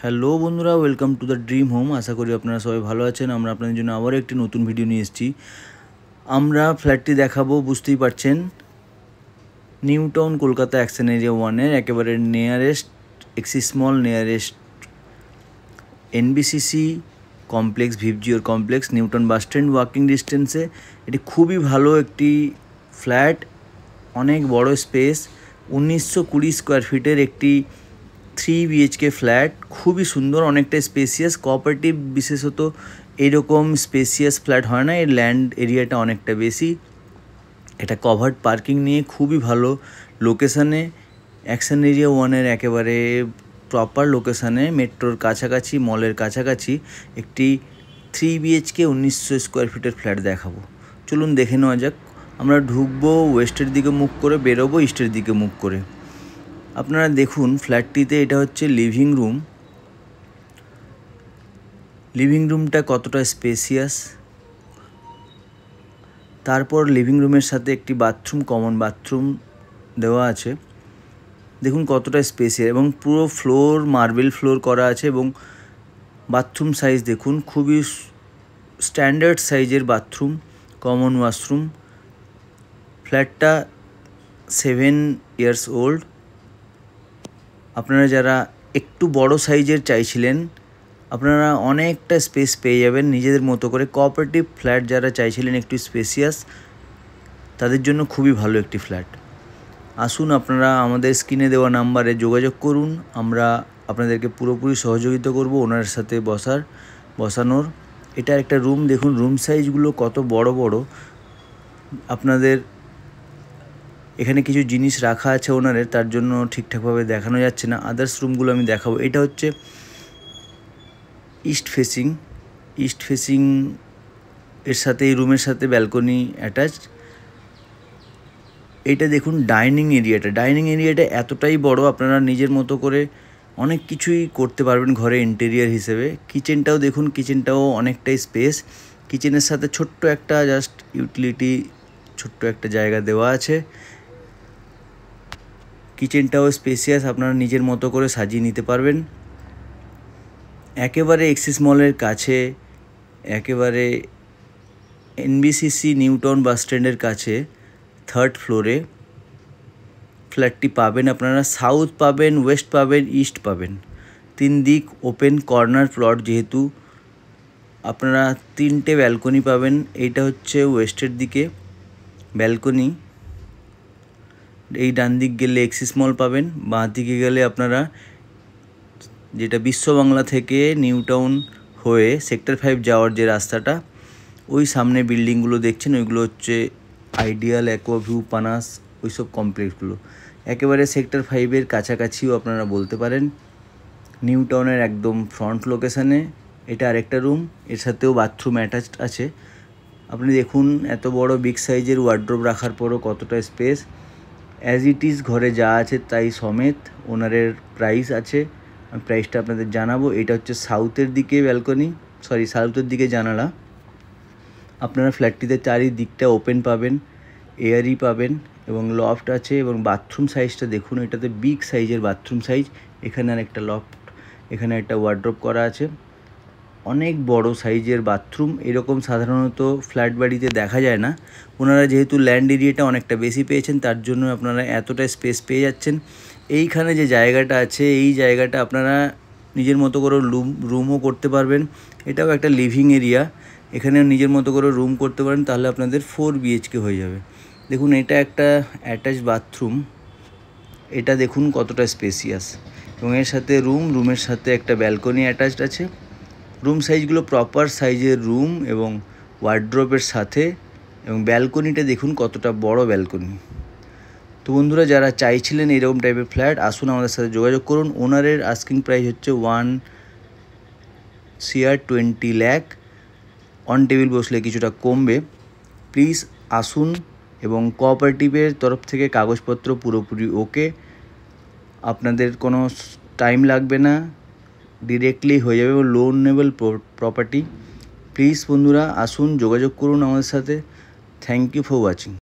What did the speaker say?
Hello বন্ধুরা, welcome to the dream home. আশা করি আপনারা সবাই ভালো আছেন। আমরা আপনাদের জন্য আবারও একটি নতুন ভিডিও নিয়ে এসেছি। আমরা ফ্ল্যাটটি দেখাবো, বুঝতেই পারছেন, নিউ টাউন কলকাতা অ্যাকশন এরিয়া 1-এর একেবারে nearest Axis mall, nearest NBCC complex, Vivgyor complex, New Town bus stand walking ডিস্টেন্সে। এটি খুবই ভালো একটি ফ্ল্যাট, অনেক বড় স্পেস, 1920 স্কোয়ার ফিটের একটি 3 BHK ফ্ল্যাট, খুবই সুন্দর, অনেকটা স্পেসিয়াস। কোঅপারেটিভ বিশেষত এরকম স্পেসিয়াস ফ্ল্যাট হয় না, এর ল্যান্ড এরিয়াটা অনেকটা বেশি। এটা কভার্ড পার্কিং নিয়ে খুবই ভালো লোকেশানে, অ্যাকশন এরিয়া 1-এর একেবারে প্রপার লোকেশানে, মেট্রোর কাছাকাছি, মলের কাছাকাছি একটি 3 BHK 1900 স্কোয়ার ফিটের ফ্ল্যাট দেখাবো। চলুন দেখে নেওয়া যাক। আমরা ঢুকবো ওয়েস্টের দিকে মুখ করে, বেরোবো ইস্টের দিকে মুখ করে। আপনারা দেখুন ফ্ল্যাটটিতে, এটা হচ্ছে লিভিং রুম। লিভিং রুমটা কতটা স্পেসিয়াস। তারপর লিভিং রুমের সাথে একটি বাথরুম, কমন বাথরুম দেওয়া আছে। দেখুন কতটা স্পেসিয়াস, এবং পুরো ফ্লোর মার্বেল ফ্লোর করা আছে, এবং বাথরুম সাইজ দেখুন, খুবই স্ট্যান্ডার্ড সাইজের বাথরুম, কমন ওয়াশরুম। ফ্ল্যাটটা 7 ইয়ার্স ওল্ড। আপনারা যারা একটু বড় সাইজের চাইছিলেন, আপনারা অনেকটা স্পেস পেয়ে যাবেন নিজেদের মতো করে। কোঅপারেটিভ ফ্ল্যাট যারা চাইছিলেন একটু স্পেসিয়াস, তাদের জন্য খুবই ভালো একটি ফ্ল্যাট। আসুন, আপনারা আমাদের স্ক্রিনে দেওয়া নাম্বারে যোগাযোগ করুন। আমরা আপনাদেরকে পুরোপুরি সহযোগিতা করব ওনার সাথে বসানোর। এটা একটা রুম, দেখুন রুম সাইজগুলো কত বড় বড়। আপনাদের এখানে কিছু জিনিস রাখা আছে ওনারের, তার জন্য ঠিকঠাকভাবে দেখানো যাচ্ছে না। আদার্স রুমগুলো আমি দেখাবো। এটা হচ্ছে ইস্ট ফেসিং এর সাথে, এই রুমের সাথে ব্যালকনি অ্যাটাচড। এটা দেখুন ডাইনিং এরিয়াটা এতটাই বড়, আপনারা নিজের মতো করে অনেক কিছুই করতে পারবেন ঘরে ইন্টেরিয়ার হিসেবে। কিচেনটাও দেখুন, কিচেনটাও অনেকটাই স্পেস। কিচেনের সাথে ছোট্ট একটা জাস্ট ইউটিলিটি, ছোট্ট একটা জায়গা দেওয়া আছে। কিচেনটাও স্পেসিয়াস, আপনারা নিজের মতো করে সাজিয়ে নিতে পারবেন। একেবারে এক্সিস মলের কাছে, একেবারে এনবিসিসি নিউ টাউন বাস স্ট্যান্ডের কাছে 3rd ফ্লোরে ফ্ল্যাটটি পাবেন। আপনারা সাউথ পাবেন, ওয়েস্ট পাবেন, ইস্ট পাবেন, 3 দিক ওপেন কর্নার প্লট যেহেতু। আপনারা 3টে ব্যালকনি পাবেন। এইটা হচ্ছে ওয়েস্টের দিকে ব্যালকনি। এই ডান দিক গেলে এক্সিস মল পাবেন, বাঁ দিকে গেলে আপনারা যেটা বিশ্ব বাংলা থেকে নিউ টাউন হয়ে সেক্টর 5 যাওয়ার যে রাস্তাটা, ওই সামনে বিল্ডিংগুলো দেখছেন, ওইগুলো হচ্ছে আইডিয়াল, অ্যাকোয়াভিউ, পানাস, ওইসব কমপ্লেক্সগুলো। একেবারে সেক্টর 5-এর কাছাকাছিও আপনারা বলতে পারেন, নিউ টাউনের একদম ফ্রন্ট লোকেশানে। এটা আরেকটা রুম, এর সাথেও বাথরুম অ্যাটাচড আছে। আপনি দেখুন এত বড় বিগ সাইজের ওয়ার্ড্রোব রাখার পরও কতটা স্পেস। অ্যাজ ইট ইজ ঘরে যা আছে তাই সমেত ওনারের প্রাইস আছে, আমি প্রাইসটা আপনাদের জানাবো। এটা হচ্ছে সাউথের দিকে সাউথের দিকে জানালা। আপনারা ফ্ল্যাটটিতে চারিদিকটা ওপেন পাবেন, এয়ারি পাবেন, এবং লফট আছে। এবং বাথরুম সাইজটা দেখুন, এটাতে বিগ সাইজের বাথরুম সাইজ। এখানে আর একটা লফট, এখানে একটা ওয়ার্ড্রোব করা আছে, অনেক বড় সাইজের বাথরুম। এরকম সাধারণত ফ্ল্যাট বাড়িতে দেখা যায় না। ওনারা যেহেতু ল্যান্ড এরিয়াটা অনেকটা বেশি পেয়েছেন, তার জন্য আপনারা এতটা স্পেস পেয়ে যাচ্ছেন। এইখানে যে জায়গাটা আছে, এই জায়গাটা আপনারা নিজের মতো করে রুমও করতে পারবেন। এটাও একটা লিভিং এরিয়া, এখানেও নিজের মতো করে রুম করতে পারেন, তাহলে আপনাদের 4 BHK হয়ে যাবে। দেখুন এটা একটা অ্যাটাচ বাথরুম, এটা দেখুন কতটা স্পেসিয়াস, এবং এর সাথে রুমের সাথে একটা ব্যালকনি অ্যাটাচড আছে। রুম সাইজগুলো প্রপার সাইজের রুম এবং ওয়ার্ড্রোবের সাথে, এবং ব্যালকনিটা দেখুন কতটা বড় ব্যালকনি। তো বন্ধুরা, যারা চাইছিলেন এরকম টাইপের ফ্ল্যাট, আসুন আমাদের সাথে যোগাযোগ করুন। ওনারের আস্কিং প্রাইস হচ্ছে 1.20 লাখ। অন টেবিল বসলে কিছুটা কমবে। প্লিজ আসুন, এবং কোঅপারেটিভের তরফ থেকে কাগজপত্র পুরোপুরি ওকে, আপনাদের কোনো টাইম লাগবে না, ডিরেক্টলি হয়ে যাবে, লোনেবল প্রপার্টি। প্লিজ বন্ধুরা আসুন, যোগাযোগ করুন আমাদের সাথে। Thank you for watching.